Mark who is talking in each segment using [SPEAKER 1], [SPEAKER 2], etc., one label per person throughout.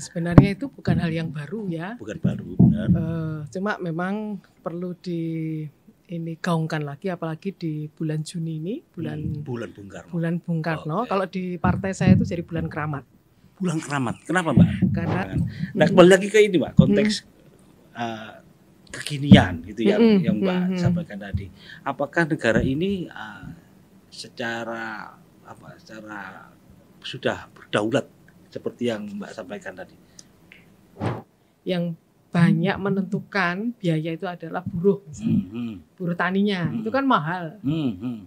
[SPEAKER 1] Ya sebenarnya itu bukan hal yang baru ya.
[SPEAKER 2] Bukan baru, benar.
[SPEAKER 1] Cuma memang perlu ini gaungkan lagi, apalagi di bulan Juni ini, bulan
[SPEAKER 2] Bung Karno.
[SPEAKER 1] Bulan Bung Karno.
[SPEAKER 2] Okay.
[SPEAKER 1] Kalau di partai saya itu jadi bulan keramat.
[SPEAKER 2] Bulan keramat, kenapa Mbak?
[SPEAKER 1] Karena
[SPEAKER 2] kembali lagi ke ini Mbak, konteks kekinian gitu yang Mbak sampaikan tadi. Apakah negara ini secara sudah berdaulat seperti yang Mbak sampaikan tadi?
[SPEAKER 1] Yang banyak menentukan biaya itu adalah buruh, buruh taninya itu kan mahal,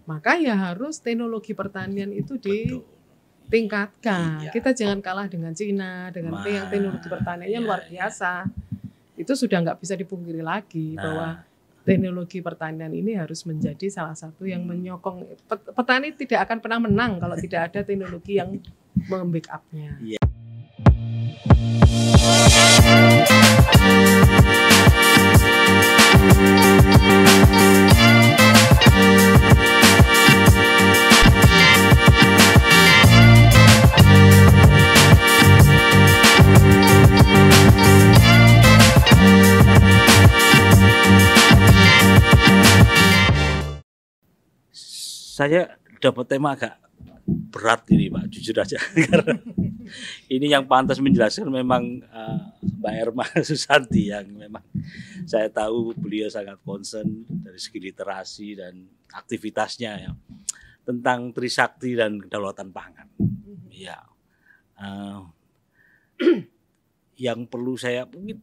[SPEAKER 1] maka ya harus teknologi pertanian itu ditingkatkan. Kita jangan kalah dengan Cina, dengan yang teknologi pertaniannya luar biasa. Itu sudah nggak bisa dipungkiri lagi bahwa teknologi pertanian ini harus menjadi salah satu yang menyokong. Petani tidak akan pernah menang kalau tidak ada teknologi yang membackup-nya.
[SPEAKER 2] Saya dapat tema agak berat ini Pak, jujur aja. Karena ini yang pantas menjelaskan memang Mbak Erma Susanti, yang memang saya tahu beliau sangat concern dari segi literasi dan aktivitasnya ya, tentang Trisakti dan kedaulatan pangan. Ya, yang perlu saya mungkin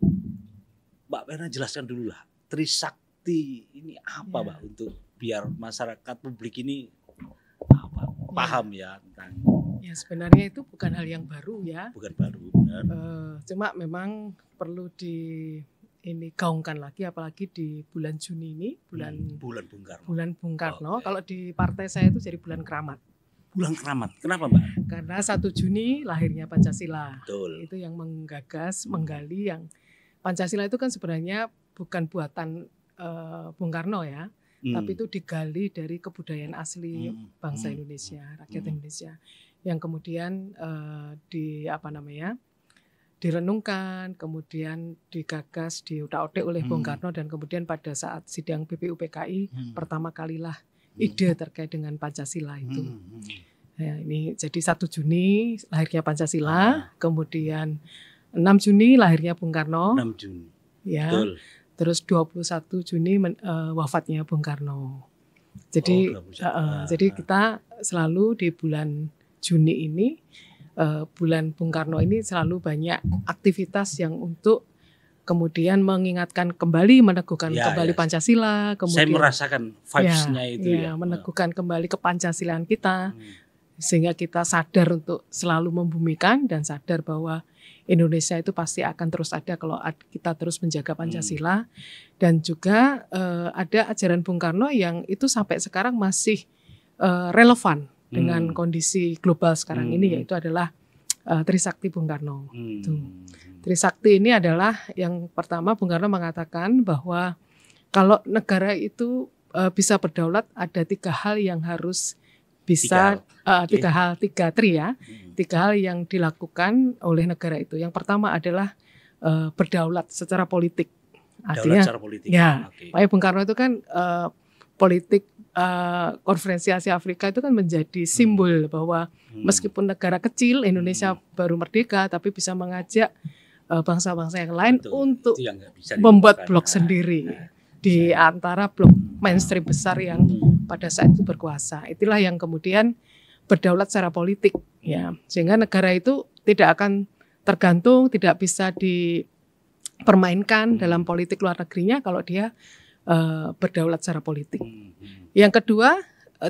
[SPEAKER 2] Mbak Erma jelaskan dulu lah, Trisakti ini apa Mbak, untuk biar masyarakat publik ini paham ya tentang.
[SPEAKER 1] Ya sebenarnya itu bukan hal yang baru ya.
[SPEAKER 2] Bukan baru, benar.
[SPEAKER 1] Cuma memang perlu ini gaungkan lagi, apalagi di bulan Juni ini, bulan
[SPEAKER 2] Bung Karno.
[SPEAKER 1] Bulan Bung Karno. Okay. Kalau di partai saya itu jadi bulan keramat.
[SPEAKER 2] Bulan keramat, kenapa Mbak?
[SPEAKER 1] Karena 1 Juni lahirnya Pancasila.
[SPEAKER 2] Betul.
[SPEAKER 1] Itu yang menggagas, menggali yang Pancasila itu kan sebenarnya bukan buatan Bung Karno ya. Tapi itu digali dari kebudayaan asli bangsa Indonesia, rakyat Indonesia, yang kemudian direnungkan, kemudian digagas, diutak-utik oleh Bung Karno, dan kemudian pada saat sidang BPUPKI pertama kalilah ide terkait dengan Pancasila itu. Ya, ini jadi 1 Juni lahirnya Pancasila, kemudian 6 Juni lahirnya Bung Karno.
[SPEAKER 2] 6 Juni.
[SPEAKER 1] Ya.
[SPEAKER 2] Betul.
[SPEAKER 1] Terus 21 Juni wafatnya Bung Karno. Jadi jadi kita selalu di bulan Juni ini, bulan Bung Karno ini selalu banyak aktivitas yang untuk kemudian mengingatkan kembali, meneguhkan kembali Pancasila. Kemudian,
[SPEAKER 2] saya merasakan vibes-nya itu ya.
[SPEAKER 1] Meneguhkan kembali kepancasilaan kita, sehingga kita sadar untuk selalu membumikan dan sadar bahwa Indonesia itu pasti akan terus ada kalau kita terus menjaga Pancasila. Dan juga ada ajaran Bung Karno yang itu sampai sekarang masih relevan dengan kondisi global sekarang ini, yaitu adalah Trisakti Bung Karno. Trisakti ini adalah yang pertama, Bung Karno mengatakan bahwa kalau negara itu bisa berdaulat, ada 3 hal yang harus bisa tiga hal yang dilakukan oleh negara itu. Yang pertama adalah berdaulat secara politik. Artinya,
[SPEAKER 2] secara politik.
[SPEAKER 1] Bung Karno itu kan politik konferensi Asia Afrika itu kan menjadi simbol bahwa meskipun negara kecil, Indonesia baru merdeka, tapi bisa mengajak bangsa-bangsa yang lain untuk membuat blok sendiri di antara blok mainstream besar yang pada saat itu berkuasa. Itulah yang kemudian berdaulat secara politik, ya, sehingga negara itu tidak akan tergantung, tidak bisa dipermainkan dalam politik luar negerinya kalau dia berdaulat secara politik. Yang kedua,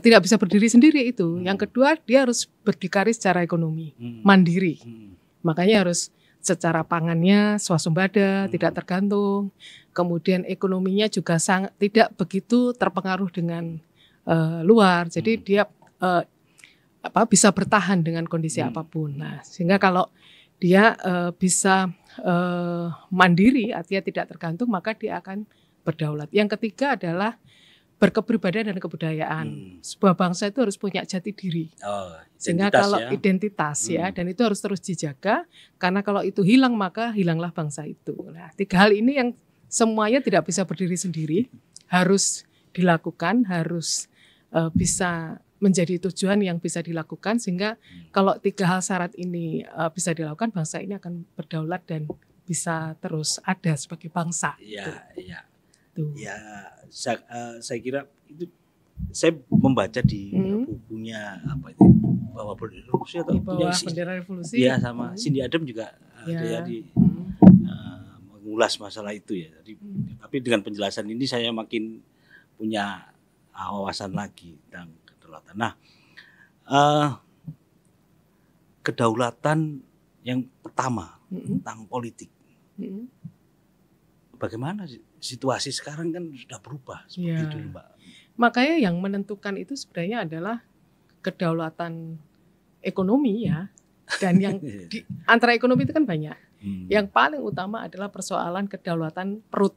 [SPEAKER 1] tidak bisa berdiri sendiri itu. Yang kedua, dia harus berdikari secara ekonomi, mandiri. Makanya harus secara pangannya swasembada, tidak tergantung. Kemudian ekonominya juga tidak begitu terpengaruh dengan luar. Jadi dia bisa bertahan dengan kondisi apapun. Nah, sehingga kalau dia bisa mandiri, artinya tidak tergantung, maka dia akan berdaulat. Yang ketiga adalah berkepribadian dan kebudayaan. Sebuah bangsa itu harus punya jati diri. Sehingga kalau identitas ya, dan itu harus terus dijaga, karena kalau itu hilang maka hilanglah bangsa itu. Nah, 3 hal ini yang semuanya tidak bisa berdiri sendiri, harus dilakukan, harus bisa menjadi tujuan yang bisa dilakukan, sehingga kalau 3 hal syarat ini bisa dilakukan, bangsa ini akan berdaulat dan bisa terus ada sebagai bangsa.
[SPEAKER 2] Iya, iya. Ya, saya kira itu saya membaca di bukunya apa itu Bawah Bendera Revolusi atau
[SPEAKER 1] Bawah Bendera Revolusi.
[SPEAKER 2] Ya, sama Cindy Adam juga ada ya di mengulas masalah itu ya. Jadi, tapi dengan penjelasan ini saya makin punya wawasan lagi tentang kedaulatan. Nah, kedaulatan yang pertama tentang politik. Bagaimana situasi sekarang kan sudah berubah seperti itu, Mbak.
[SPEAKER 1] Makanya yang menentukan itu sebenarnya adalah kedaulatan ekonomi ya. Dan yang antara ekonomi itu kan banyak. Yang paling utama adalah persoalan kedaulatan perut,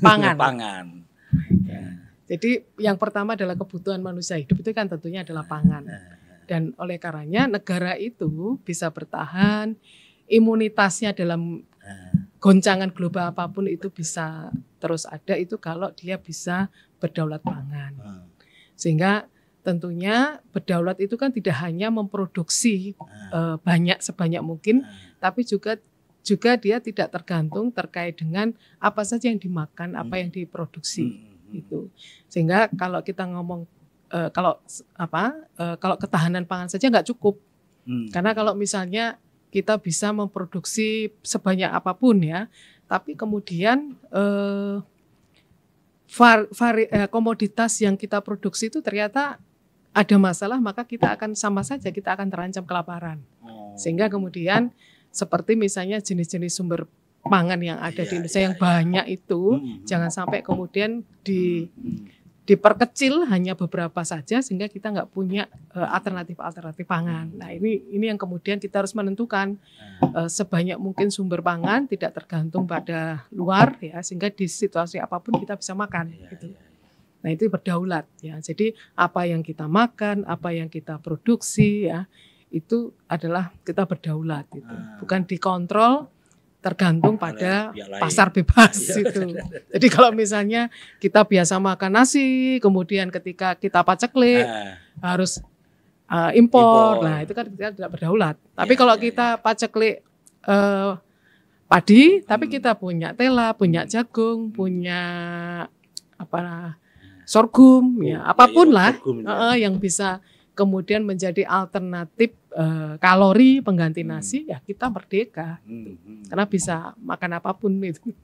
[SPEAKER 1] pangan. Ya. Jadi yang pertama adalah kebutuhan manusia hidup itu kan tentunya adalah pangan. Dan oleh karenanya negara itu bisa bertahan, imunitasnya dalam goncangan global apapun itu bisa terus ada itu kalau dia bisa berdaulat pangan. Sehingga tentunya berdaulat itu kan tidak hanya memproduksi banyak sebanyak mungkin, tapi juga dia tidak tergantung terkait dengan apa saja yang dimakan, apa yang diproduksi itu. Sehingga kalau kita ngomong kalau ketahanan pangan saja nggak cukup, karena kalau misalnya kita bisa memproduksi sebanyak apapun ya, tapi kemudian komoditas yang kita produksi itu ternyata ada masalah, maka kita akan sama saja kita akan terancam kelaparan. Sehingga kemudian seperti misalnya jenis-jenis sumber pangan yang ada di Indonesia yang banyak itu jangan sampai kemudian diperkecil hanya beberapa saja sehingga kita nggak punya alternatif pangan. Nah ini yang kemudian kita harus menentukan sebanyak mungkin sumber pangan tidak tergantung pada luar ya, sehingga di situasi apapun kita bisa makan gitu. Nah itu berdaulat ya. Jadi apa yang kita makan, apa yang kita produksi ya itu adalah kita berdaulat itu. Bukan dikontrol tergantung pada pasar bebas itu. Jadi kalau misalnya kita biasa makan nasi, kemudian ketika kita paceklik harus impor, nah itu kan kita tidak berdaulat. Tapi kalau kita paceklik padi, tapi kita punya tela, punya jagung, punya sorghum, ya apapun lah yang bisa kemudian menjadi alternatif kalori pengganti nasi, ya kita merdeka. Karena bisa makan apapun itu.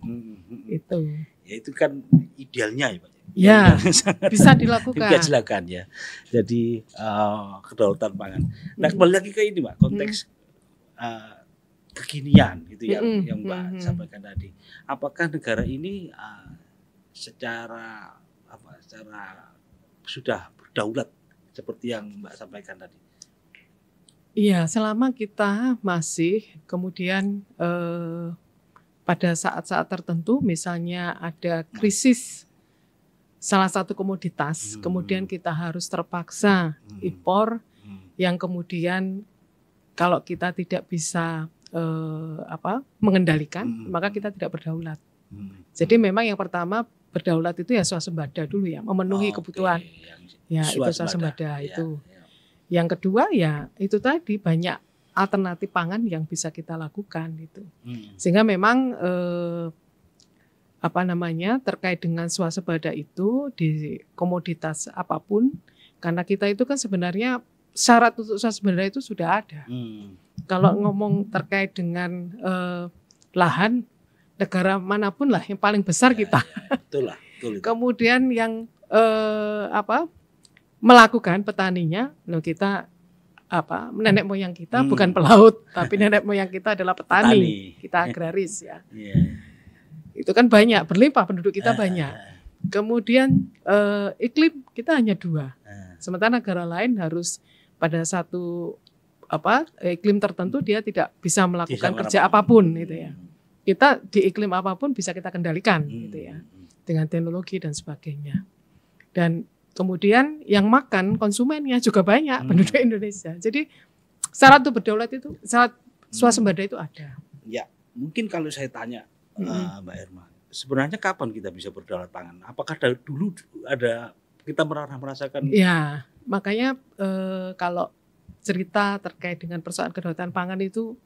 [SPEAKER 1] Itu.
[SPEAKER 2] Ya itu kan idealnya ya Pak.
[SPEAKER 1] Ya, bisa dilakukan.
[SPEAKER 2] Bisa dilakukan ya. Jadi kedaulatan pangan. Nah kembali lagi ke ini Pak, konteks kekinian gitu ya, yang Mbak sampaikan tadi. Apakah negara ini secara sudah berdaulat seperti yang Mbak sampaikan tadi?
[SPEAKER 1] Iya, selama kita masih kemudian pada saat-saat tertentu misalnya ada krisis salah satu komoditas, kemudian kita harus terpaksa impor yang kemudian kalau kita tidak bisa mengendalikan, maka kita tidak berdaulat. Jadi memang yang pertama berdaulat itu ya swasembada dulu ya, memenuhi kebutuhan. Ya itu swasembada itu. Yang kedua ya itu tadi banyak alternatif pangan yang bisa kita lakukan gitu. Sehingga memang terkait dengan swasembada itu di komoditas apapun, karena kita itu kan sebenarnya syarat untuk swasembada itu sudah ada. Kalau ngomong terkait dengan lahan, negara manapun lah yang paling besar kita.
[SPEAKER 2] Betul.
[SPEAKER 1] Kemudian yang melakukan petaninya, kita nenek moyang kita bukan pelaut, tapi nenek moyang kita adalah petani. Kita agraris ya. Itu kan banyak, berlimpah penduduk kita banyak. Kemudian iklim kita hanya 2. Sementara negara lain harus pada satu iklim tertentu dia tidak bisa melakukan kerja apapun gitu ya. Kita di iklim apapun bisa kita kendalikan gitu ya, dengan teknologi dan sebagainya. Dan kemudian yang makan konsumennya juga banyak penduduk Indonesia. Jadi syarat untuk berdaulat itu, syarat swasembada itu ada.
[SPEAKER 2] Ya, mungkin kalau saya tanya Mbak Erma, sebenarnya kapan kita bisa berdaulat pangan? Apakah dari dulu ada kita merasakan?
[SPEAKER 1] Ya, makanya kalau cerita terkait dengan persoalan kedaulatan pangan itu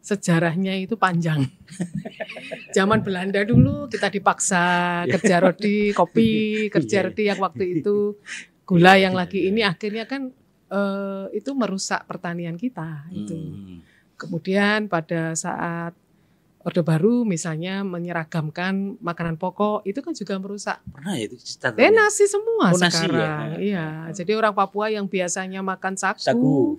[SPEAKER 1] sejarahnya itu panjang. Zaman Belanda dulu kita dipaksa kerja rodi, kopi, kerja rodi yang waktu itu, gula yang lagi ini, akhirnya kan itu merusak pertanian kita itu. Kemudian pada saat Orde Baru misalnya menyeragamkan makanan pokok, itu kan juga merusak.
[SPEAKER 2] Pernah ya itu
[SPEAKER 1] nasi semua
[SPEAKER 2] nasi
[SPEAKER 1] sekarang.
[SPEAKER 2] ya?
[SPEAKER 1] Iya, jadi orang Papua yang biasanya makan sagu,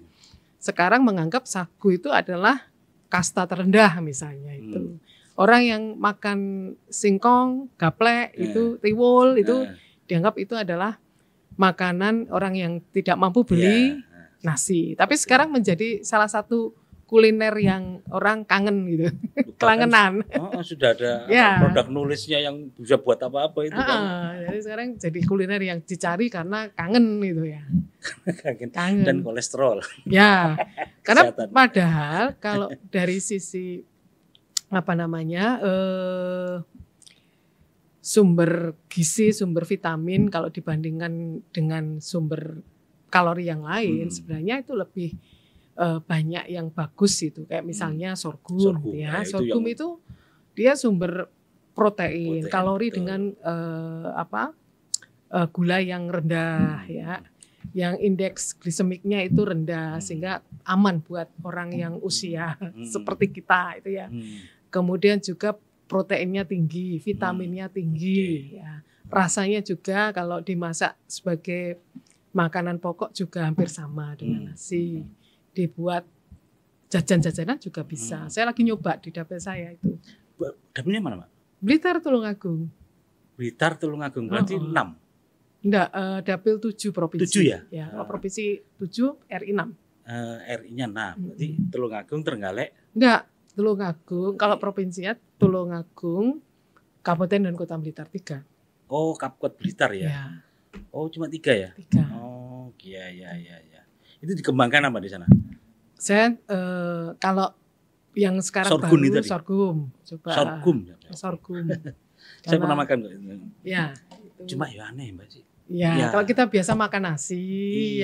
[SPEAKER 1] sekarang menganggap sagu itu adalah kasta terendah misalnya itu. Orang yang makan singkong, gaplek, itu tiwul, itu dianggap itu adalah makanan orang yang tidak mampu beli nasi. Tapi sekarang menjadi salah satu kuliner yang orang kangen gitu, kelangenan.
[SPEAKER 2] Sudah ada produk nulisnya yang bisa buat apa-apa itu kan.
[SPEAKER 1] Jadi sekarang jadi kuliner yang dicari karena kangen gitu ya.
[SPEAKER 2] Kangen. Dan kolesterol.
[SPEAKER 1] Ya, karena padahal kalau dari sisi sumber gizi, sumber vitamin kalau dibandingkan dengan sumber kalori yang lain, sebenarnya itu lebih banyak yang bagus itu, kayak misalnya sorghum ya. Sorghum itu dia sumber protein kalori dengan gula yang rendah ya, yang indeks glisemiknya itu rendah sehingga aman buat orang yang usia seperti kita itu ya. Kemudian juga proteinnya tinggi, vitaminnya tinggi ya. Rasanya juga kalau dimasak sebagai makanan pokok juga hampir sama dengan nasi. Dibuat jajan-jajanan juga bisa. Saya lagi nyoba di dapil saya itu.
[SPEAKER 2] Dapilnya mana, Pak?
[SPEAKER 1] Blitar Tulungagung.
[SPEAKER 2] Blitar Tulungagung berarti 6.
[SPEAKER 1] Enggak, dapil 7 provinsi.
[SPEAKER 2] 7 ya?
[SPEAKER 1] Ya, provinsi 7, RI 6.
[SPEAKER 2] RI-nya 6. Berarti Tulungagung, Trenggalek.
[SPEAKER 1] Enggak, Tulungagung. Kalau provinsinya Tulungagung, Kabupaten dan Kota Blitar 3.
[SPEAKER 2] Oh, Kabupaten Blitar ya?
[SPEAKER 1] Ya.
[SPEAKER 2] Oh, cuma 3 ya?
[SPEAKER 1] 3.
[SPEAKER 2] Oh, iya. Itu dikembangkan apa di sana?
[SPEAKER 1] Saya kalau yang sekarang
[SPEAKER 2] sorghum
[SPEAKER 1] baru
[SPEAKER 2] itu
[SPEAKER 1] sorghum, coba. Sorghum.
[SPEAKER 2] Saya pernah makan kok.
[SPEAKER 1] Ya.
[SPEAKER 2] Cuma ya aneh Mbak sih.
[SPEAKER 1] Ya, kalau kita biasa makan nasi,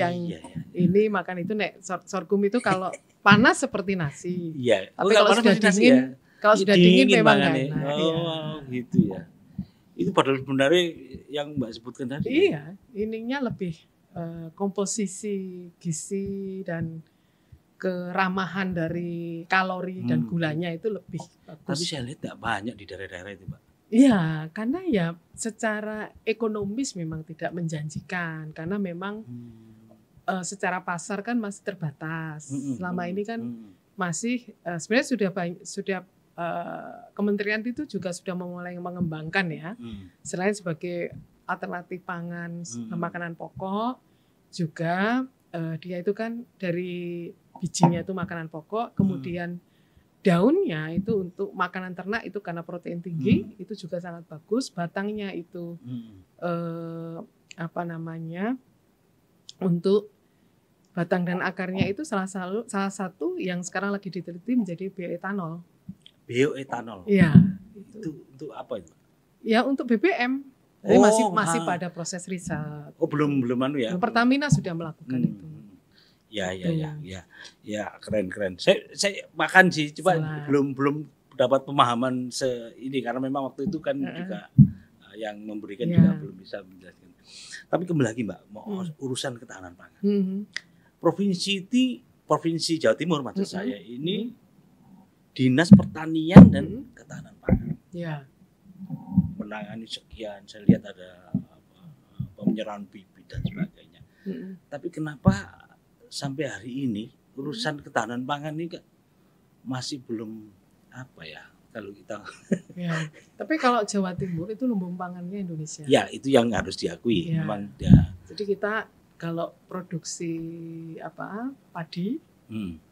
[SPEAKER 1] ini makan itu sorghum itu kalau panas seperti nasi.
[SPEAKER 2] Iya.
[SPEAKER 1] Tapi kalau sudah dingin, kalau sudah dingin memang enak.
[SPEAKER 2] Oh, gitu ya. Itu padahal sebenarnya yang Mbak sebutkan tadi.
[SPEAKER 1] Iya, ininya lebih komposisi gizi dan keramahan dari kalori dan gulanya itu lebih bagus.
[SPEAKER 2] Tapi saya lihat tidak banyak di daerah-daerah itu, Pak.
[SPEAKER 1] Iya, karena ya secara ekonomis memang tidak menjanjikan, karena memang secara pasar kan masih terbatas. Selama ini kan masih sebenarnya sudah kementerian itu juga sudah mulai mengembangkan ya, selain sebagai alternatif pangan makanan pokok, juga dia itu kan dari bijinya itu makanan pokok, kemudian daunnya itu untuk makanan ternak itu karena protein tinggi, itu juga sangat bagus. Batangnya itu untuk batang dan akarnya itu salah satu yang sekarang lagi diteliti menjadi bioetanol.
[SPEAKER 2] Bioetanol.
[SPEAKER 1] Iya.
[SPEAKER 2] Itu untuk apa itu?
[SPEAKER 1] Ya untuk BBM. Jadi masih pada proses riset.
[SPEAKER 2] Oh belum ya?
[SPEAKER 1] Pertamina sudah melakukan itu.
[SPEAKER 2] Ya keren. Saya makan sih, coba belum dapat pemahaman ini karena memang waktu itu kan juga yang memberikan juga belum bisa menjelaskan. Tapi kembali lagi Mbak, mau urusan ketahanan pangan. Provinsi Jawa Timur maksud saya ini Dinas Pertanian dan Ketahanan Pangan.
[SPEAKER 1] Ya.
[SPEAKER 2] Menangani sekian, saya lihat ada penyerahan bibit dan sebagainya. Tapi kenapa sampai hari ini urusan ketahanan pangan ini masih belum kalau kita.
[SPEAKER 1] Ya. Tapi kalau Jawa Timur itu lumbung pangannya Indonesia.
[SPEAKER 2] Ya itu yang harus diakui.
[SPEAKER 1] Ya.
[SPEAKER 2] Memang ya.
[SPEAKER 1] Jadi kita kalau produksi padi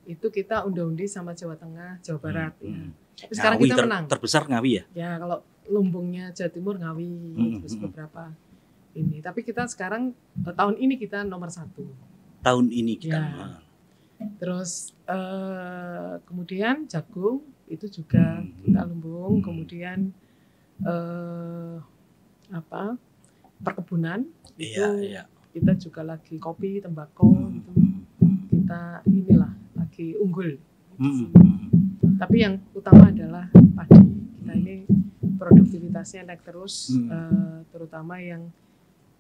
[SPEAKER 1] itu kita undi sama Jawa Tengah, Jawa Barat. Ya. Tapi sekarang kita menang.
[SPEAKER 2] Terbesar Ngawi ya?
[SPEAKER 1] Ya kalau lumbungnya Jawa Timur Ngawi, terus beberapa ini. Tapi kita sekarang tahun ini kita nomor 1.
[SPEAKER 2] Tahun ini kita.
[SPEAKER 1] Ya. Terus kemudian jagung itu juga kita lumbung. Kemudian perkebunan itu kita juga lagi kopi, tembakau itu kita inilah lagi unggul. Tapi yang utama adalah padi. Kita ini produktivitasnya naik terus, terutama yang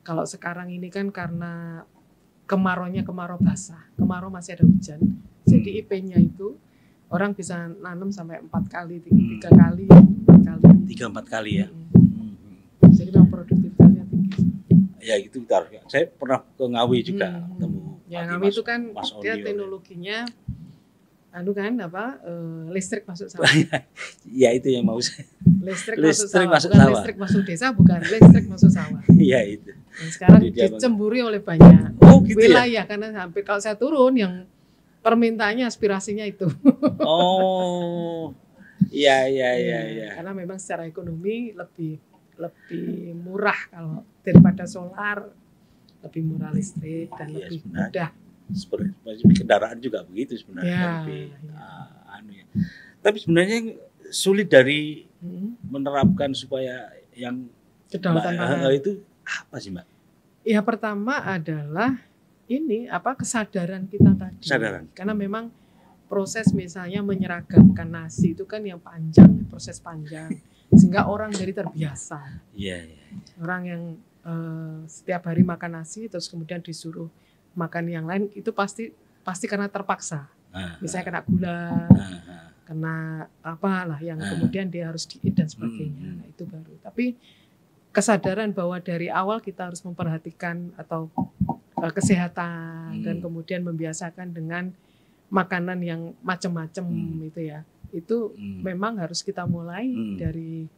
[SPEAKER 1] kalau sekarang ini kan karena kemaraunya kemarau basah, kemarau masih ada hujan, jadi IP-nya itu orang bisa nanam sampai 4 kali, 3 kali,
[SPEAKER 2] 3-4 kali ya.
[SPEAKER 1] Jadi memang produktivitasnya tinggi.
[SPEAKER 2] Ya itu bentar. Saya pernah ke Ngawi juga ketemu.
[SPEAKER 1] Ya Ngawi itu kan dia teknologinya listrik masuk sawah.
[SPEAKER 2] Ya itu yang mau saya.
[SPEAKER 1] Listrik masuk sawah. Listrik masuk desa, bukan listrik masuk sawah.
[SPEAKER 2] Iya itu.
[SPEAKER 1] Dan sekarang dicemburi oleh banyak wilayah ya, karena hampir kalau saya turun yang permintaannya aspirasinya itu.
[SPEAKER 2] Oh, iya.
[SPEAKER 1] Karena memang secara ekonomi lebih murah kalau daripada solar, lebih murah listrik dan lebih mudah.
[SPEAKER 2] Seperti kendaraan juga begitu sebenarnya. Tapi sebenarnya yang sulit dari menerapkan supaya yang
[SPEAKER 1] kedaulatan pangan
[SPEAKER 2] itu apa sih Mbak?
[SPEAKER 1] Ya pertama adalah kesadaran kita tadi.
[SPEAKER 2] Kesadaran.
[SPEAKER 1] Karena memang proses misalnya menyeragamkan nasi itu kan yang panjang, proses panjang, sehingga orang jadi terbiasa.
[SPEAKER 2] Iya.
[SPEAKER 1] Orang yang setiap hari makan nasi terus kemudian disuruh makan yang lain itu pasti karena terpaksa. Misalnya kena gula, kena apalah yang kemudian dia harus diet dan sebagainya. Nah, itu baru. Tapi kesadaran bahwa dari awal kita harus memperhatikan atau kesehatan dan kemudian membiasakan dengan makanan yang macam-macam itu ya. Itu memang harus kita mulai dari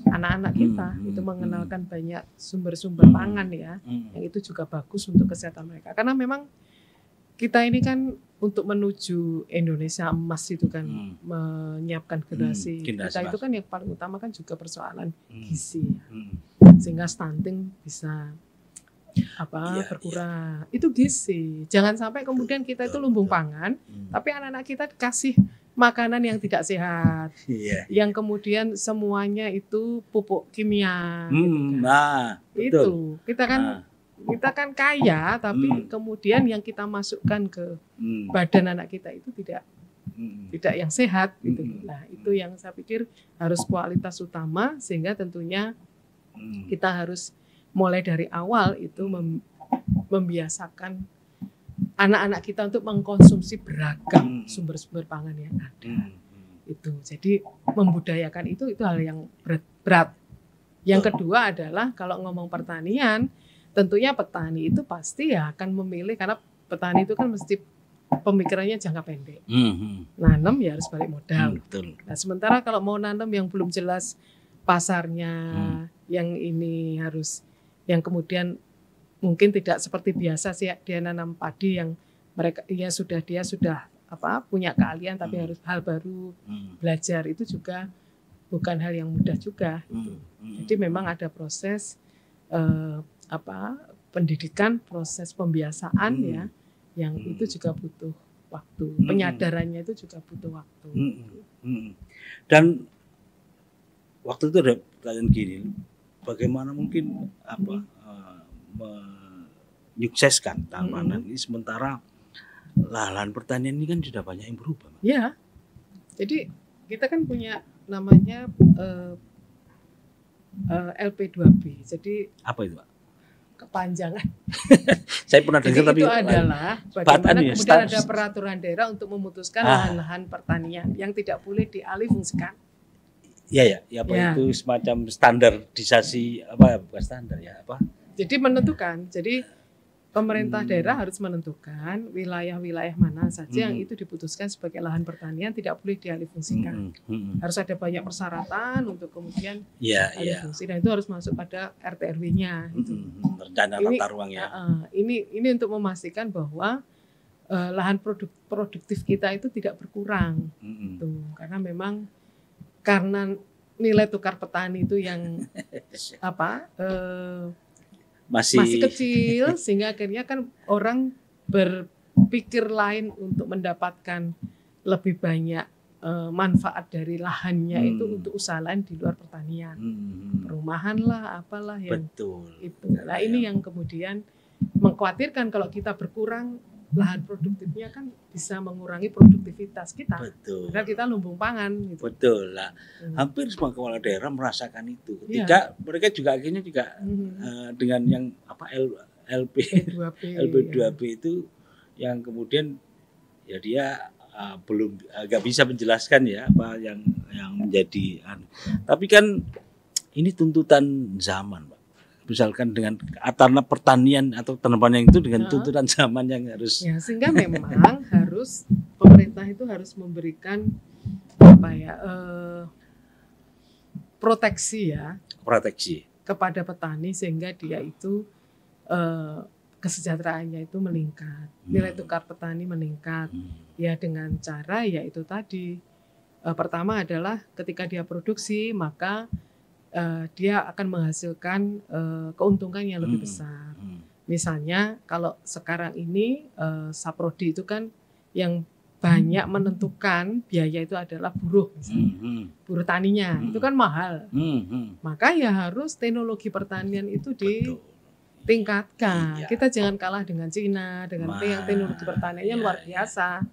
[SPEAKER 1] anak-anak kita, itu mengenalkan banyak sumber-sumber pangan ya, yang itu juga bagus untuk kesehatan mereka. Karena memang kita ini kan untuk menuju Indonesia emas itu kan menyiapkan generasi kita itu kan yang paling utama kan juga persoalan gizi ya. Sehingga stunting bisa berkurang. Itu gizi. Jangan sampai kemudian kita itu lumbung pangan, tapi anak-anak kita dikasih makanan yang tidak sehat, yang kemudian semuanya itu pupuk kimia. Itu kita kan kaya, tapi kemudian yang kita masukkan ke badan anak kita itu tidak yang sehat gitu. Nah, itu yang saya pikir harus kualitas utama, sehingga tentunya kita harus mulai dari awal itu membiasakan anak-anak kita untuk mengkonsumsi beragam sumber-sumber pangan yang ada. Itu. Jadi membudayakan itu hal yang berat. Yang kedua adalah kalau ngomong pertanian, tentunya petani itu pasti ya akan memilih, karena petani itu kan mesti pemikirannya jangka pendek. Nanam ya harus balik modal. Nah, sementara kalau mau nanam yang belum jelas pasarnya, yang ini harus, yang kemudian mungkin tidak seperti biasa sih dia nanam padi yang dia sudah punya keahlian, tapi harus hal baru, belajar itu juga bukan hal yang mudah juga. Jadi memang ada proses pendidikan, proses pembiasaan ya, yang itu juga butuh waktu. Penyadarannya itu juga butuh waktu.
[SPEAKER 2] Dan waktu itu ada pertanyaan gini, bagaimana mungkin menyukseskan tanaman ini sementara lahan pertanian ini kan sudah banyak yang berubah.
[SPEAKER 1] Ya, jadi kita kan punya namanya LP2B. Jadi
[SPEAKER 2] apa itu, Pak?
[SPEAKER 1] Kepanjangan.
[SPEAKER 2] Saya pernah dengar, tapi
[SPEAKER 1] itu adalah bagaimana kemudian ada peraturan daerah untuk memutuskan lahan-lahan pertanian yang tidak boleh dialihfungsikan.
[SPEAKER 2] Iya ya, itu semacam standarisasi bukan standar ya apa?
[SPEAKER 1] Jadi menentukan. Jadi pemerintah daerah harus menentukan wilayah-wilayah mana saja yang itu diputuskan sebagai lahan pertanian tidak boleh dialihfungsikan. Harus ada banyak persyaratan untuk kemudian alihfungsi, dan itu harus masuk pada RT/RW-nya.
[SPEAKER 2] Rencana tata ruang ya.
[SPEAKER 1] Ini untuk memastikan bahwa lahan produktif kita itu tidak berkurang. Karena memang karena nilai tukar petani itu yang masih kecil, sehingga akhirnya kan orang berpikir lain untuk mendapatkan lebih banyak manfaat dari lahannya itu untuk usaha lain di luar pertanian, perumahan lah, apalah yang
[SPEAKER 2] betul
[SPEAKER 1] itu. Nah ini yang kemudian mengkhawatirkan kalau kita berkurang lahan produktifnya kan bisa mengurangi produktivitas kita.
[SPEAKER 2] Betul.
[SPEAKER 1] Karena kita lumbung pangan. Gitu.
[SPEAKER 2] Betul lah. Hampir semua kepala daerah merasakan itu. Ketika mereka juga akhirnya juga dengan yang apa LP2P itu yang kemudian ya dia belum agak bisa menjelaskan ya apa yang menjadi. Tapi kan ini tuntutan zaman, Pak. Misalkan dengan atarna pertanian atau tanaman yang itu dengan tuntutan zaman yang harus.
[SPEAKER 1] Ya, sehingga memang harus pemerintah itu harus memberikan apa ya proteksi kepada petani sehingga dia itu kesejahteraannya itu meningkat, nilai tukar petani meningkat, ya dengan cara yaitu tadi pertama adalah ketika dia produksi maka dia akan menghasilkan keuntungan yang lebih besar. Misalnya kalau sekarang ini Saprodi itu kan yang banyak menentukan biaya itu adalah buruh, misalnya. Buruh taninya itu kan mahal, maka ya harus teknologi pertanian itu tingkatkan. Kita jangan kalah dengan Cina, dengan yang teknologi pertaniannya luar biasa.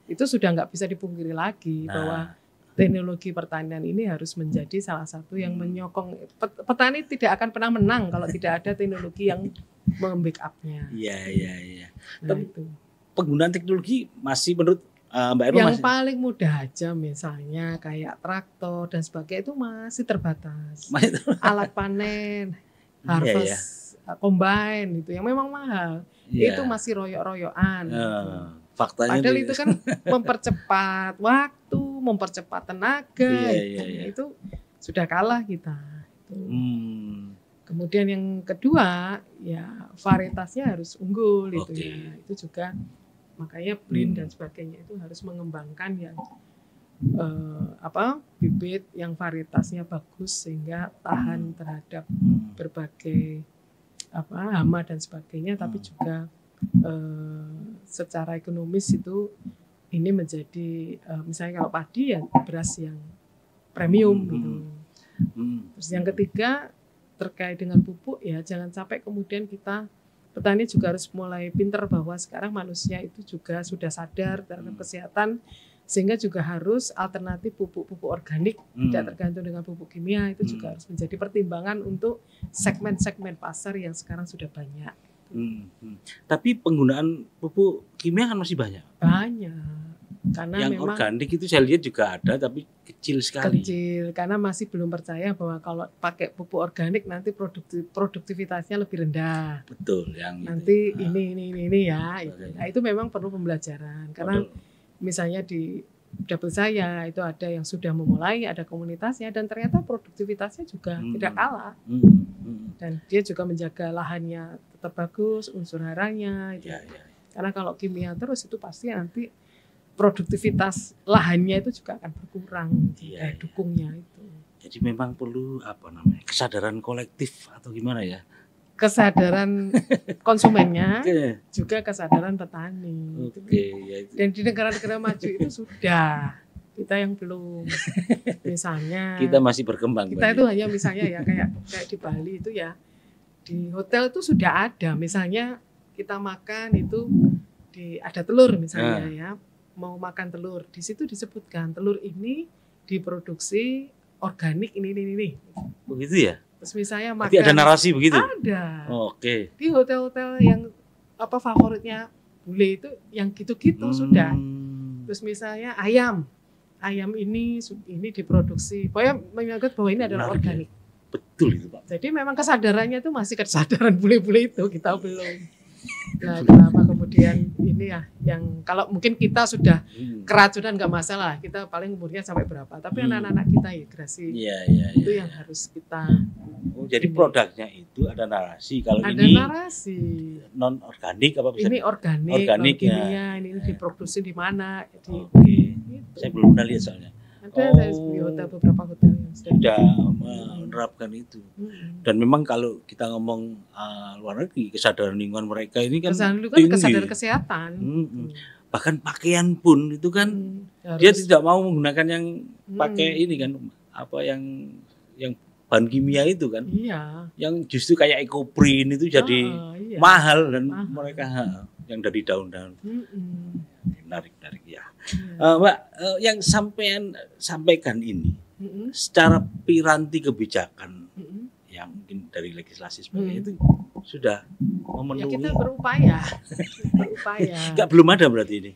[SPEAKER 1] Itu sudah nggak bisa dipungkiri lagi bahwa teknologi pertanian ini harus menjadi salah satu yang menyokong. Petani tidak akan pernah menang kalau tidak ada teknologi yang membackup-nya.
[SPEAKER 2] Iya.
[SPEAKER 1] Nah, itu.
[SPEAKER 2] Penggunaan teknologi masih menurut Mbak Erma
[SPEAKER 1] yang paling mudah aja misalnya kayak traktor dan sebagainya itu masih terbatas. Alat panen, harvest, combine itu yang memang mahal. Itu masih royok-royokan.
[SPEAKER 2] Faktanya
[SPEAKER 1] padahal itu kan mempercepat waktu, mempercepat tenaga, itu sudah kalah kita. Kemudian yang kedua ya varietasnya harus unggul itu ya, itu juga makanya BRIN dan sebagainya itu harus mengembangkan yang bibit yang varietasnya bagus sehingga tahan terhadap berbagai hama dan sebagainya, tapi juga secara ekonomis itu ini menjadi misalnya kalau padi ya beras yang premium gitu. Terus yang ketiga terkait dengan pupuk ya jangan sampai kemudian kita petani juga harus mulai pintar bahwa sekarang manusia itu juga sudah sadar terhadap kesehatan sehingga juga harus alternatif pupuk-pupuk organik tidak tergantung dengan pupuk kimia itu juga harus menjadi pertimbangan untuk segmen-segmen pasar yang sekarang sudah banyak.
[SPEAKER 2] Tapi penggunaan pupuk kimia kan masih banyak.
[SPEAKER 1] Karena
[SPEAKER 2] yang
[SPEAKER 1] memang
[SPEAKER 2] organik itu saya lihat juga ada tapi kecil sekali.
[SPEAKER 1] Karena masih belum percaya bahwa kalau pakai pupuk organik nanti produktivitasnya lebih rendah.
[SPEAKER 2] Betul, yang
[SPEAKER 1] nanti itu. ini ya. Nah, itu memang perlu pembelajaran. Karena misalnya di dapil saya itu ada yang sudah memulai, ada komunitasnya dan ternyata produktivitasnya juga tidak kalah. Dan dia juga menjaga lahannya tetap bagus, unsur haranya. Karena kalau kimia terus itu pasti nanti produktivitas lahannya itu juga akan berkurang, dukungnya itu.
[SPEAKER 2] Jadi memang perlu kesadaran kolektif atau gimana ya?
[SPEAKER 1] Kesadaran konsumennya, juga kesadaran petani. Dan di negara-negara maju itu sudah, kita yang belum. Misalnya
[SPEAKER 2] kita masih berkembang.
[SPEAKER 1] Kita itu hanya misalnya ya kayak di Bali itu ya, di hotel itu sudah ada. Misalnya kita makan itu ada telur misalnya ya. Mau makan telur, di situ disebutkan telur ini diproduksi organik ini.
[SPEAKER 2] Begitu ya?
[SPEAKER 1] Terus misalnya makan.
[SPEAKER 2] Tapi ada narasi begitu?
[SPEAKER 1] Ada.
[SPEAKER 2] Oke.
[SPEAKER 1] Di hotel-hotel yang favoritnya bule itu yang gitu-gitu sudah. Terus misalnya ayam ini diproduksi. Pokoknya menganggap bahwa ini adalah organik.
[SPEAKER 2] Betul itu Pak.
[SPEAKER 1] Jadi memang kesadarannya itu masih kesadaran bule-bule itu kita belum. Nah, kenapa kemudian ini ya yang kalau mungkin kita sudah keracunan nggak masalah, kita paling umurnya sampai berapa, tapi anak-anak kita ya gerasi itu yang harus kita
[SPEAKER 2] jadi produknya itu ada narasi kalau
[SPEAKER 1] ada
[SPEAKER 2] ini
[SPEAKER 1] narasi
[SPEAKER 2] non organik apa bisa
[SPEAKER 1] ini organik
[SPEAKER 2] kimia
[SPEAKER 1] ini diproduksi di mana
[SPEAKER 2] gitu. Saya belum pernah lihat soalnya
[SPEAKER 1] Sudah saya di hotel, beberapa hotel yang
[SPEAKER 2] sudah menerapkan itu. Dan memang kalau kita ngomong luar negeri, kesadaran lingkungan mereka ini kan tinggi.
[SPEAKER 1] Kesadaran kesehatan.
[SPEAKER 2] Bahkan pakaian pun itu kan dia tidak mau menggunakan yang pakai ini kan, apa yang bahan kimia itu kan.
[SPEAKER 1] Iya.
[SPEAKER 2] Yang justru kayak ekoprint itu jadi mahal dan mereka yang dari daun-daun. Menarik ya. Mbak, yang sampaikan ini secara piranti kebijakan ya mungkin dari legislasi sebagainya itu sudah memenuhi.
[SPEAKER 1] Ya kita berupaya.
[SPEAKER 2] Enggak, belum ada berarti ini.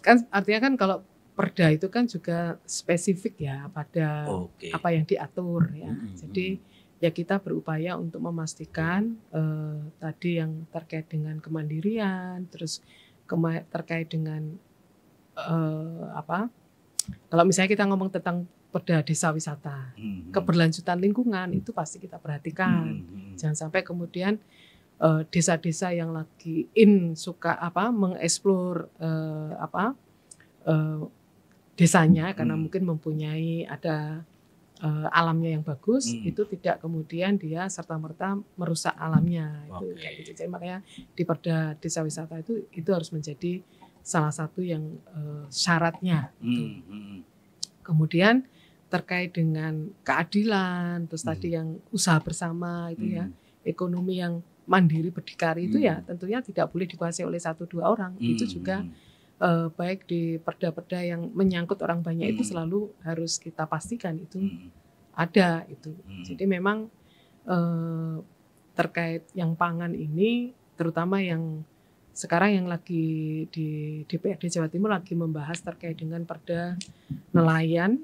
[SPEAKER 1] Kan artinya kan kalau perda itu kan juga spesifik ya pada apa yang diatur ya. Jadi ya kita berupaya untuk memastikan tadi yang terkait dengan kemandirian, terus terkait dengan kalau misalnya kita ngomong tentang perda desa wisata, keberlanjutan lingkungan itu pasti kita perhatikan. Jangan sampai kemudian desa-desa yang lagi suka mengeksplor desanya karena mungkin mempunyai ada alamnya yang bagus, itu tidak kemudian dia serta-merta merusak alamnya. Itu kayak gitu. Jadi makanya di perda desa wisata itu harus menjadi salah satu yang syaratnya. Kemudian terkait dengan keadilan, terus tadi yang usaha bersama itu ya, ekonomi yang mandiri berdikari itu ya tentunya tidak boleh dikuasai oleh 1-2 orang. Itu juga baik di perda-perda yang menyangkut orang banyak itu selalu harus kita pastikan itu ada itu. Jadi memang terkait yang pangan ini, terutama yang sekarang yang lagi di DPRD Jawa Timur lagi membahas terkait dengan perda nelayan,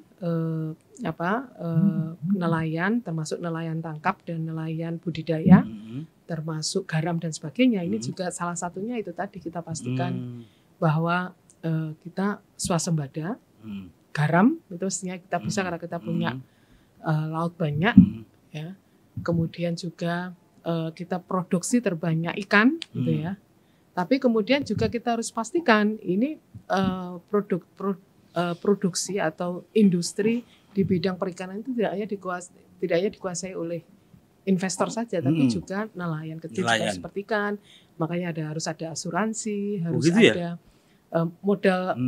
[SPEAKER 1] nelayan termasuk nelayan tangkap dan nelayan budidaya, termasuk garam dan sebagainya. Ini juga salah satunya itu tadi kita pastikan bahwa kita swasembada garam itu mestinya kita bisa karena kita punya laut banyak ya. Kemudian juga kita produksi terbanyak ikan gitu ya. Tapi kemudian juga kita harus pastikan ini produksi atau industri di bidang perikanan itu tidak hanya dikuasai oleh investor saja, tapi juga nelayan kecil juga seperti ikan. Makanya harus ada asuransi, harus ada modal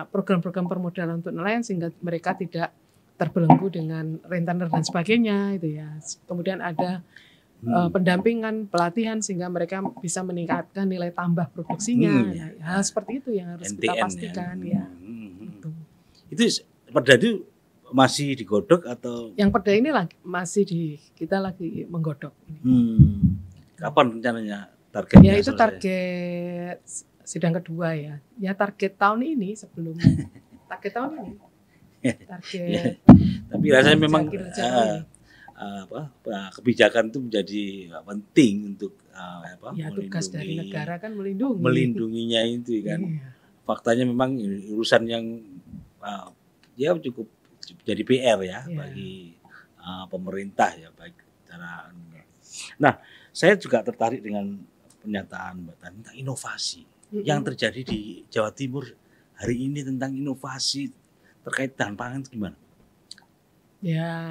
[SPEAKER 1] program-program permodalan untuk nelayan sehingga mereka tidak terbelenggu dengan rentenir dan sebagainya itu ya. Kemudian ada pendampingan, pelatihan sehingga mereka bisa meningkatkan nilai tambah produksinya. Hal seperti itu yang harus kita pastikan ya.
[SPEAKER 2] Itu perda itu masih digodok atau?
[SPEAKER 1] Yang perda ini kita lagi menggodok.
[SPEAKER 2] Kapan rencananya targetnya?
[SPEAKER 1] Ya itu target sidang kedua ya. Ya target tahun ini sebelum target tahun ini. Target.
[SPEAKER 2] Tapi rasanya memang kebijakan itu menjadi penting untuk
[SPEAKER 1] tugas dari negara kan melindunginya
[SPEAKER 2] itu kan. Faktanya memang urusan yang cukup jadi PR ya bagi pemerintah ya baik cara. Nah, saya juga tertarik dengan pernyataan Mbak Tani tentang inovasi yang terjadi di Jawa Timur hari ini tentang inovasi terkait bahan pangan gimana?
[SPEAKER 1] Ya.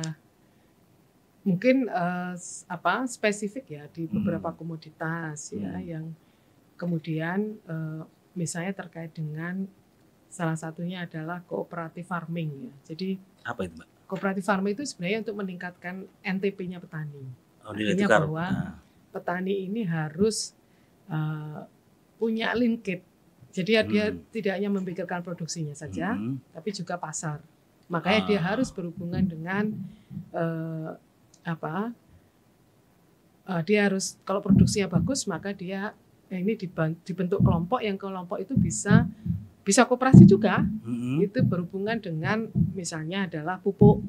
[SPEAKER 1] Mungkin spesifik ya di beberapa komoditas ya yang kemudian misalnya terkait dengan salah satunya adalah cooperative farming ya. Jadi
[SPEAKER 2] apa itu, Mbak?
[SPEAKER 1] Cooperative farming itu sebenarnya untuk meningkatkan NTP-nya petani.
[SPEAKER 2] Artinya
[SPEAKER 1] bahwa petani ini harus punya linkage. Jadi dia tidak hanya memikirkan produksinya saja, tapi juga pasar. Makanya dia harus berhubungan dengan dia harus kalau produksinya bagus maka dia ini dibentuk kelompok yang kelompok itu bisa koperasi juga. Itu berhubungan dengan misalnya adalah pupuk,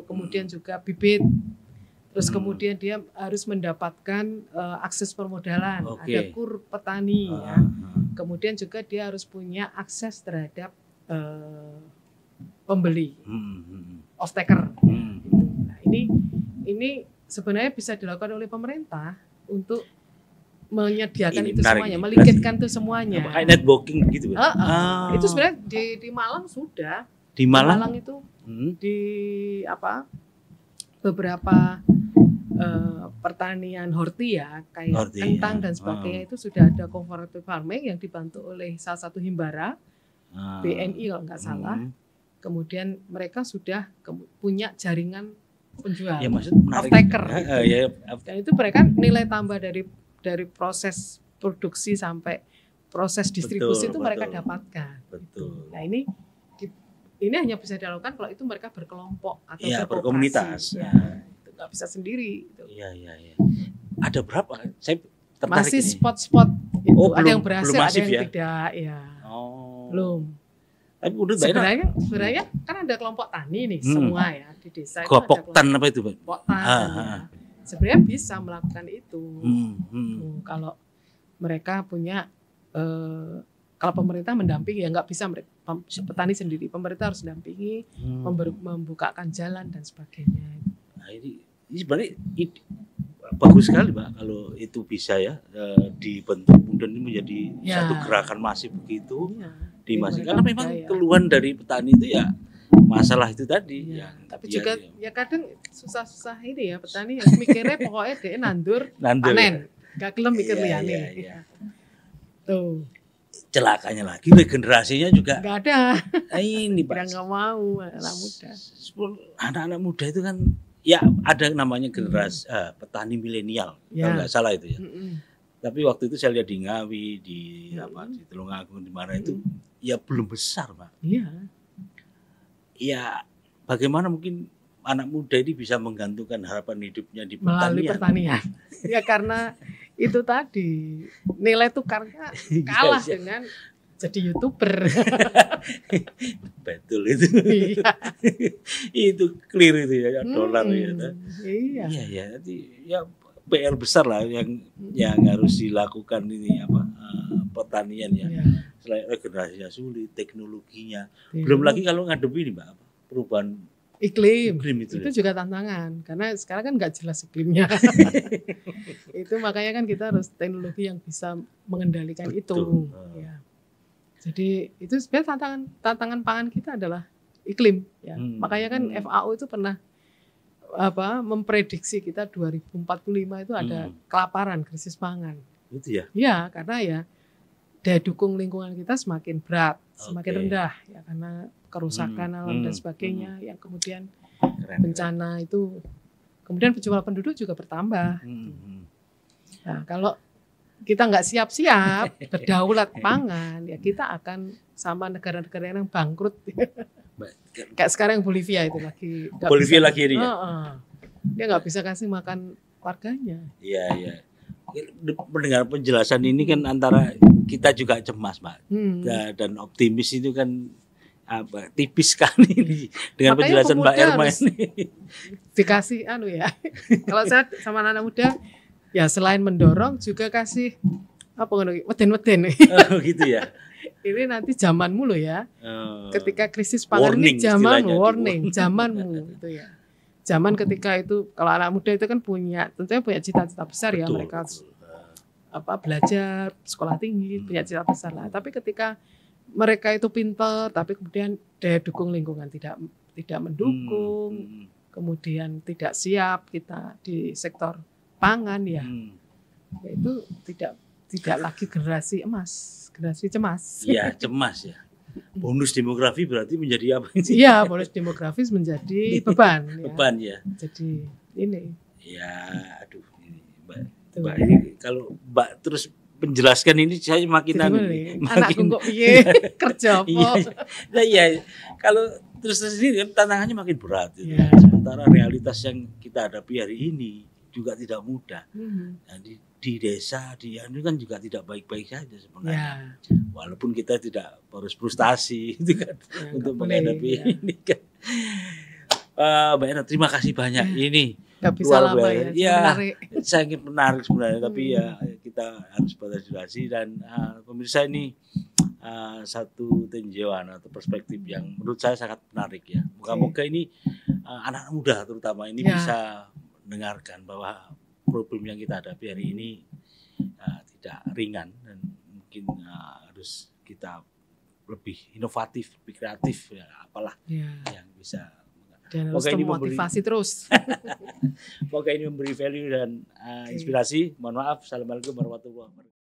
[SPEAKER 1] kemudian juga bibit. Terus kemudian dia harus mendapatkan akses permodalan, ada kur petani ya. Kemudian juga dia harus punya akses terhadap pembeli, off-taker. Nah, ini sebenarnya bisa dilakukan oleh pemerintah untuk menyediakan itu semuanya, melikitkan itu semuanya.
[SPEAKER 2] Kayak networking gitu.
[SPEAKER 1] Itu sebenarnya di Malang sudah.
[SPEAKER 2] Di
[SPEAKER 1] Di
[SPEAKER 2] Malang,
[SPEAKER 1] Malang itu
[SPEAKER 2] hmm,
[SPEAKER 1] di beberapa pertanian horti ya, kayak
[SPEAKER 2] Horti,
[SPEAKER 1] kentang
[SPEAKER 2] ya.
[SPEAKER 1] dan sebagainya itu sudah ada cooperative farming yang dibantu oleh salah satu himbara BNI kalau nggak salah. Kemudian mereka sudah punya jaringan penjual,
[SPEAKER 2] Ya maksud menarik.
[SPEAKER 1] off-taker
[SPEAKER 2] Ya,
[SPEAKER 1] gitu.
[SPEAKER 2] ya,
[SPEAKER 1] Dan itu mereka nilai tambah dari proses produksi sampai proses distribusi itu mereka
[SPEAKER 2] betul.
[SPEAKER 1] dapatkan.
[SPEAKER 2] Betul.
[SPEAKER 1] Nah ini hanya bisa dilakukan kalau itu mereka berkelompok atau
[SPEAKER 2] Ya,
[SPEAKER 1] berkooperasi.
[SPEAKER 2] berkomunitas.
[SPEAKER 1] Ya, itu nggak bisa sendiri. Gitu.
[SPEAKER 2] Iya. Ada berapa? Saya tertarik
[SPEAKER 1] Masih
[SPEAKER 2] ini.
[SPEAKER 1] spot-spot itu.
[SPEAKER 2] Oh,
[SPEAKER 1] ada
[SPEAKER 2] belum-
[SPEAKER 1] yang berhasil,
[SPEAKER 2] belum
[SPEAKER 1] ada
[SPEAKER 2] masif
[SPEAKER 1] yang
[SPEAKER 2] ya?
[SPEAKER 1] tidak. Ya,
[SPEAKER 2] Oh.
[SPEAKER 1] belum.
[SPEAKER 2] Tapi menurut Mbak Ena,
[SPEAKER 1] Sebenarnya kan ada kelompok tani nih semua ya di desa itu ada
[SPEAKER 2] Gopoktan apa itu, Pak?
[SPEAKER 1] kelompok tan. Ya. Sebenarnya bisa melakukan itu. Kalau mereka punya kalau pemerintah mendampingi ya nggak bisa petani sendiri, pemerintah harus mendampingi, membukakan jalan dan sebagainya.
[SPEAKER 2] Nah, ini sebenarnya bagus sekali Pak kalau itu bisa ya dibentuk kemudian ini menjadi satu gerakan masif begitu karena memang keluhan dari petani itu ya masalah itu tadi.
[SPEAKER 1] Tapi juga ya kadang susah-susah ini ya petani ya mikirnya pokoknya dia nandur panen, nggak kelem mikir liane. Tuh.
[SPEAKER 2] Celakanya lagi regenerasinya juga
[SPEAKER 1] nggak ada.
[SPEAKER 2] Ini Pak.
[SPEAKER 1] Nggak mau anak muda.
[SPEAKER 2] Anak-anak muda itu kan ya ada namanya generasi petani milenial kalau nggak salah itu ya. Tapi waktu itu saya lihat di Ngawi di Tulungagung di mana itu ya belum besar Pak.
[SPEAKER 1] Iya.
[SPEAKER 2] Ya bagaimana mungkin anak muda ini bisa menggantungkan harapan hidupnya di
[SPEAKER 1] melalui pertanian. Ya karena itu tadi nilai tukarnya kalah dengan jadi YouTuber.
[SPEAKER 2] Betul itu.
[SPEAKER 1] Iya.
[SPEAKER 2] Itu clear itu ya dolar ya.
[SPEAKER 1] Iya.
[SPEAKER 2] Iya nanti ya PR besar lah yang harus dilakukan ini pertanian ya. Selain regenerasinya sulit, teknologinya. Belum lagi kalau ngadepi ini Mbak perubahan iklim itu juga tantangan karena sekarang kan nggak jelas iklimnya. Itu makanya kan kita harus teknologi yang bisa mengendalikan itu. Ya. Jadi itu sebenarnya tantangan pangan kita adalah iklim. Ya. Makanya kan FAO itu pernah memprediksi kita 2045 itu ada kelaparan, krisis pangan. Itu ya?
[SPEAKER 1] Ya karena ya daya dukung lingkungan kita semakin berat, semakin rendah ya karena kerusakan alam dan sebagainya yang kemudian bencana itu kemudian jumlah penduduk juga bertambah. Nah kalau kita nggak siap-siap berdaulat pangan ya kita akan sama negara-negara yang bangkrut. Kayak sekarang Bolivia itu lagi.
[SPEAKER 2] Bolivia lagi ini ya?
[SPEAKER 1] Dia nggak bisa kasih makan warganya.
[SPEAKER 2] Iya. Mendengar penjelasan ini kan antara kita juga cemas Pak dan optimis itu kan tipis sekali ini dengan makanya penjelasan Mbak Erma ini.
[SPEAKER 1] Dikasih ya. Kalau saya sama anak muda ya selain mendorong juga kasih weden-weden.
[SPEAKER 2] Oh gitu ya.
[SPEAKER 1] Ini nanti zamanmu loh ya. Ketika krisis pangan warning, ini zamanmu itu ya. Zaman ketika itu kalau anak muda itu kan tentunya punya cita-cita besar. Betul, ya mereka belajar sekolah tinggi punya cita besar lah. Tapi ketika mereka itu pintar tapi kemudian daya dukung lingkungan tidak mendukung, kemudian tidak siap kita di sektor pangan ya itu tidak lagi generasi emas, generasi cemas.
[SPEAKER 2] Iya cemas ya. Bonus demografi berarti menjadi apa sih?
[SPEAKER 1] Iya, bonus demografis menjadi beban.
[SPEAKER 2] Beban ya.
[SPEAKER 1] Jadi ini.
[SPEAKER 2] Ya, aduh ini Mbak ini kalau Mbak terus menjelaskan ini saya makin
[SPEAKER 1] anakku kok piye kerja apa?
[SPEAKER 2] Iya. Kalau terus ini kan tantangannya makin berat. Ya. Sementara realitas yang kita hadapi hari ini juga tidak mudah. Nah, di desa ini kan juga tidak baik-baik saja sebenarnya. Walaupun kita tidak harus frustasi itu kan untuk menghadapi ini kan. Mbak Ena terima kasih banyak ini.
[SPEAKER 1] Gak bisa lama ya.
[SPEAKER 2] Sangat menarik sebenarnya tapi ya kita harus berkonsentrasi dan pemirsa ini satu tinjauan atau perspektif yang menurut saya sangat menarik ya. Moga-moga ini anak muda terutama ini bisa mendengarkan bahwa problem yang kita hadapi hari ini tidak ringan dan mungkin harus kita lebih inovatif, lebih kreatif, ya apalah
[SPEAKER 1] Ya.
[SPEAKER 2] yang bisa.
[SPEAKER 1] Dan harus
[SPEAKER 2] Semoga ini
[SPEAKER 1] termotivasi terus.
[SPEAKER 2] Semoga ini memberi value dan inspirasi. Mohon maaf. Assalamualaikum warahmatullahi wabarakatuh.